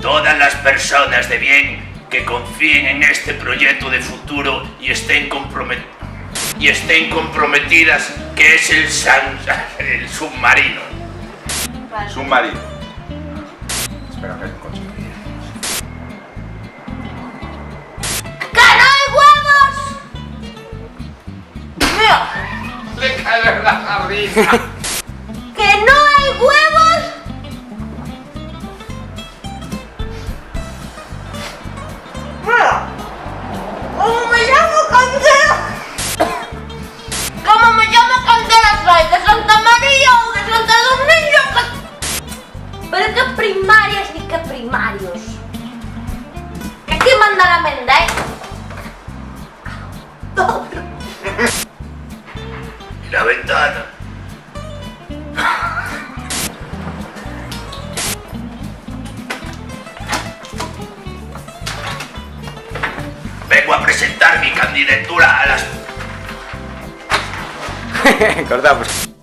Todas las personas de bien que confíen en este proyecto de futuro y estén comprometidas, que es el submarino. Vale. Submarino. Espera, que hay un coche. ¡Que no hay huevos! Mira, Le cae en la sardina. ¡que no hay huevos! Mira, como me llamo Candela. Como me llamo Candela, soy de Santa María o de Santa Domingo. Pero qué primarias ni qué primarios. Que aquí manda la menda, ¿eh? Y la ventana. Vengo a presentar mi candidatura a las... Cortamos.